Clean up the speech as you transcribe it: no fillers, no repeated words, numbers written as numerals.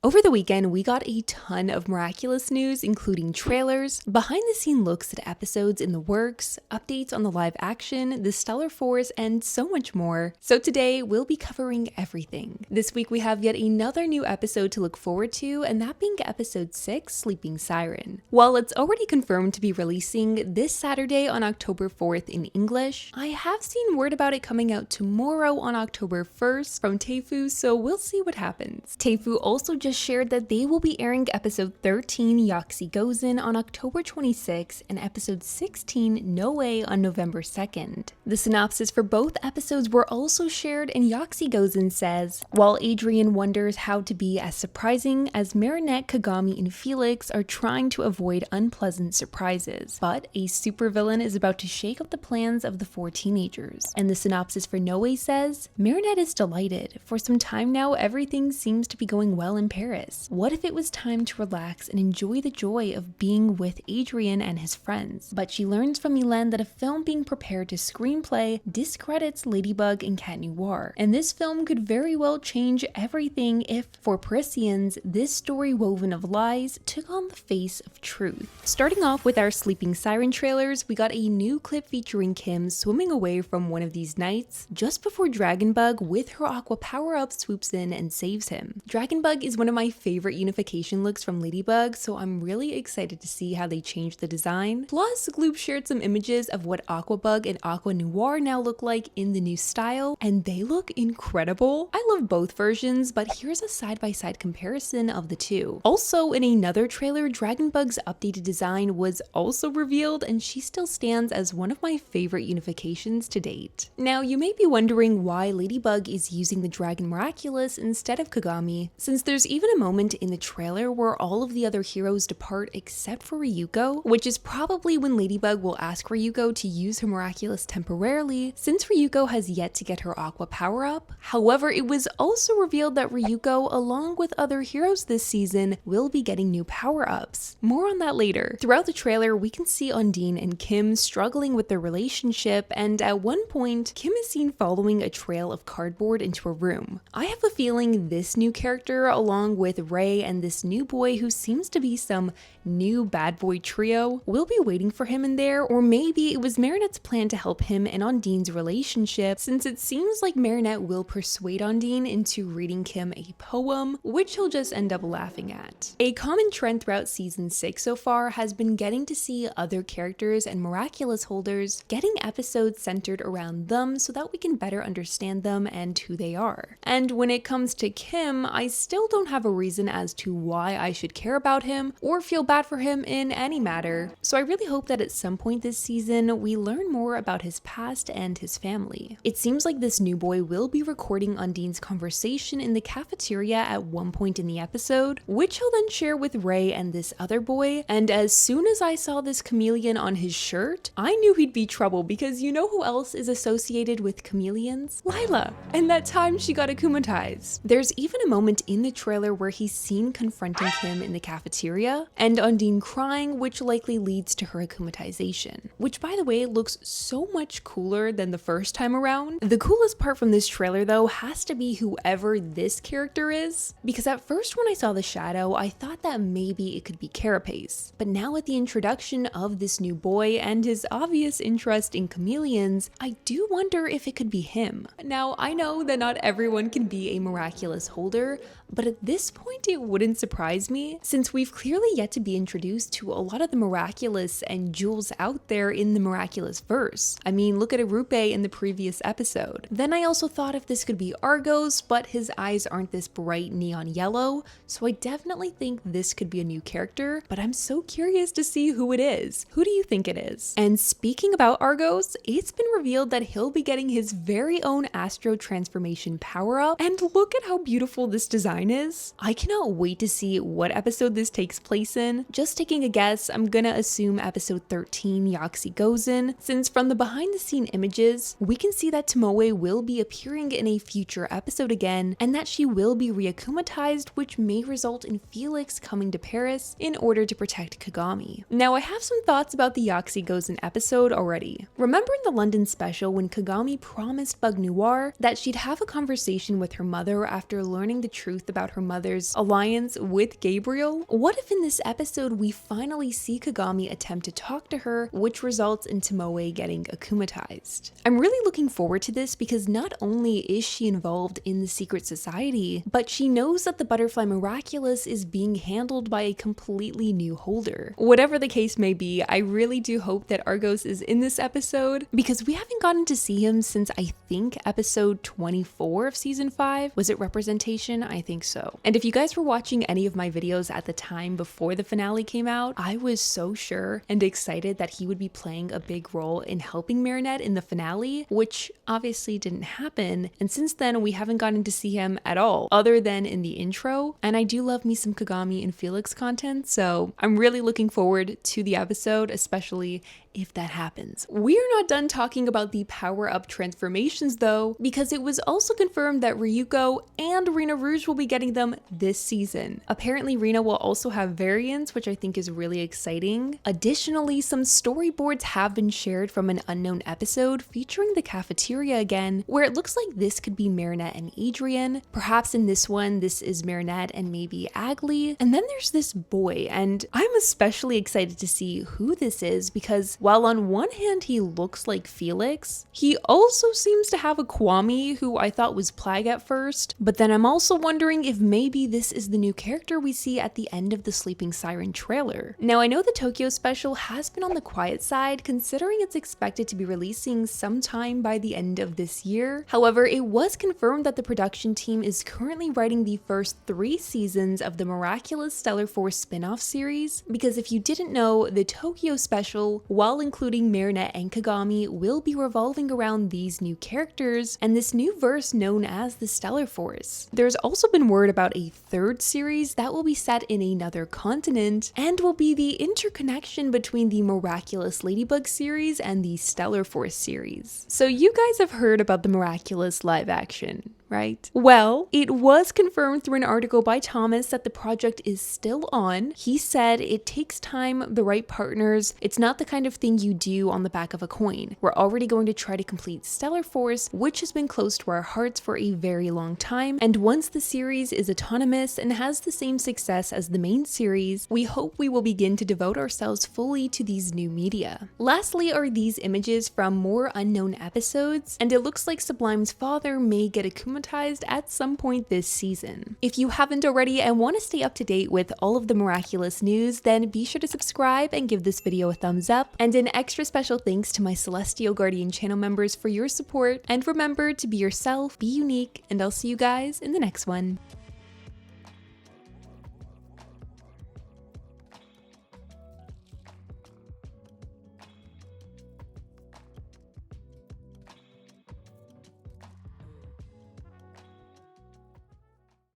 Over the weekend, we got a ton of Miraculous news, including trailers, behind-the-scene looks at episodes in the works, updates on the live action, the Stellar Force, and so much more. So today, we'll be covering everything. This week, we have yet another new episode to look forward to, and that being episode 6, Sleeping Syren. While it's already confirmed to be releasing this Saturday on October 4th in English, I have seen word about it coming out tomorrow on October 1st from Teifu, so we'll see what happens. Teifu also just shared that they will be airing episode 13, Yaksi Gozen, on October 26th and episode 16, No Way, on November 2nd. The synopsis for both episodes were also shared, and Yaksi Gozen says, while Adrian wonders how to be as surprising as Marinette, Kagami, and Felix are trying to avoid unpleasant surprises, but a supervillain is about to shake up the plans of the 4 teenagers. And the synopsis for No Way says, Marinette is delighted. For some time now, everything seems to be going well in Paris. What if it was time to relax and enjoy the joy of being with Adrian and his friends? But she learns from Milan that a film being prepared to screenplay discredits Ladybug and Cat Noir, and this film could very well change everything if, for Parisians, this story woven of lies took on the face of truth. Starting off with our Sleeping Syren trailers, we got a new clip featuring Kim swimming away from one of these nights just before Dragonbug with her aqua power-up swoops in and saves him. Dragonbug is one of my favorite unification looks from Ladybug, so I'm really excited to see how they change the design. Plus, Gloop shared some images of what Aquabug and Aqua Noir now look like in the new style, and they look incredible. I love both versions, but here's a side-by-side comparison of the two. Also, in another trailer, Dragonbug's updated design was also revealed, and she still stands as one of my favorite unifications to date. Now, you may be wondering why Ladybug is using the Dragon Miraculous instead of Kagami, since there's even a moment in the trailer where all of the other heroes depart except for Ryuko, which is probably when Ladybug will ask Ryuko to use her Miraculous temporarily, since Ryuko has yet to get her Aqua power-up. However, it was also revealed that Ryuko, along with other heroes this season, will be getting new power-ups. More on that later. Throughout the trailer, we can see Undine and Kim struggling with their relationship, and at one point, Kim is seen following a trail of cardboard into a room. I have a feeling this new character, along with Ray and this new boy who seems to be some new bad boy trio, will be waiting for him in there, or maybe it was Marinette's plan to help him and Undine's relationship, since it seems like Marinette will persuade Undine into reading Kim a poem, which he'll just end up laughing at. A common trend throughout season 6 so far has been getting to see other characters and Miraculous holders getting episodes centered around them so that we can better understand them and who they are. And when it comes to Kim, I still don't have a reason as to why I should care about him or feel bad for him in any matter, so I really hope that at some point this season we learn more about his past and his family. It seems like this new boy will be recording Undine's conversation in the cafeteria at one point in the episode, which he'll then share with Ray and this other boy, and as soon as I saw this chameleon on his shirt, I knew he'd be trouble, because you know who else is associated with chameleons? Lila, and that time she got akumatized. There's even a moment in the trailer where he's seen confronting Kim in the cafeteria, and Undine crying, which likely leads to her akumatization, which by the way looks so much cooler than the first time around. The coolest part from this trailer though has to be whoever this character is, because at first when I saw the shadow I thought that maybe it could be Carapace, but now with the introduction of this new boy and his obvious interest in chameleons, I do wonder if it could be him. Now I know that not everyone can be a Miraculous holder, but at this point it wouldn't surprise me, since we've clearly yet to be introduced to a lot of the Miraculous and jewels out there in the Miraculous verse. I mean, look at Arupe in the previous episode. Then I also thought if this could be Argos, but his eyes aren't this bright neon yellow, so I definitely think this could be a new character, but I'm so curious to see who it is. Who do you think it is? And speaking about Argos, it's been revealed that he'll be getting his very own Astro Transformation power-up, and look at how beautiful this design is. I cannot wait to see what episode this takes place in. Just taking a guess, I'm gonna assume episode 13, Yaksi Gozen, since from the behind the scene images, we can see that Tomoe will be appearing in a future episode again, and that she will be reakumatized, which may result in Felix coming to Paris in order to protect Kagami. Now I have some thoughts about the Yaksi Gozen episode already. Remember in the London special when Kagami promised Bug Noir that she'd have a conversation with her mother after learning the truth about her mother mother's alliance with Gabriel? What if in this episode we finally see Kagami attempt to talk to her, which results in Tomoe getting akumatized? I'm really looking forward to this because not only is she involved in the secret society, but she knows that the butterfly Miraculous is being handled by a completely new holder. Whatever the case may be, I really do hope that Argos is in this episode because we haven't gotten to see him since I think episode 24 of season 5. Was it representation? I think so. And if you guys were watching any of my videos at the time before the finale came out, I was so sure and excited that he would be playing a big role in helping Marinette in the finale, which obviously didn't happen. And since then, we haven't gotten to see him at all, other than in the intro. And I do love me some Kagami and Felix content, so I'm really looking forward to the episode, especially if that happens. We are not done talking about the power-up transformations though, because it was also confirmed that Ryuko and Rina Rouge will be getting them this season. Apparently Rina will also have variants, which I think is really exciting. Additionally, some storyboards have been shared from an unknown episode featuring the cafeteria again, where it looks like this could be Marinette and Adrian. Perhaps in this one, this is Marinette and maybe Agli. And then there's this boy, and I'm especially excited to see who this is because while on one hand he looks like Felix, he also seems to have a Kwame who I thought was Plague at first, but then I'm also wondering if maybe this is the new character we see at the end of the Sleeping Syren trailer. Now I know the Tokyo special has been on the quiet side considering it's expected to be releasing sometime by the end of this year. However, it was confirmed that the production team is currently writing the first 3 seasons of the Miraculous Stellar Force spin-off series, because if you didn't know, the Tokyo special, while including Marinette and Kagami, will be revolving around these new characters and this new verse known as the Stellar Force. There's also been word about a 3rd series that will be set in another continent and will be the interconnection between the Miraculous Ladybug series and the Stellar Force series. So you guys have heard about the Miraculous live action, right? Well, it was confirmed through an article by Thomas that the project is still on. He said it takes time, the right partners. It's not the kind of thing you do on the back of a coin. We're already going to try to complete Stellar Force, which has been close to our hearts for a very long time. And once the series is autonomous and has the same success as the main series, we hope we will begin to devote ourselves fully to these new media. Lastly are these images from more unknown episodes, and it looks like Sublime's father may get akumatized at some point this season. If you haven't already and want to stay up to date with all of the Miraculous news, then be sure to subscribe and give this video a thumbs up. And an extra special thanks to my Celestial Guardian channel members for your support. And remember to be yourself, be unique, and I'll see you guys in the next one.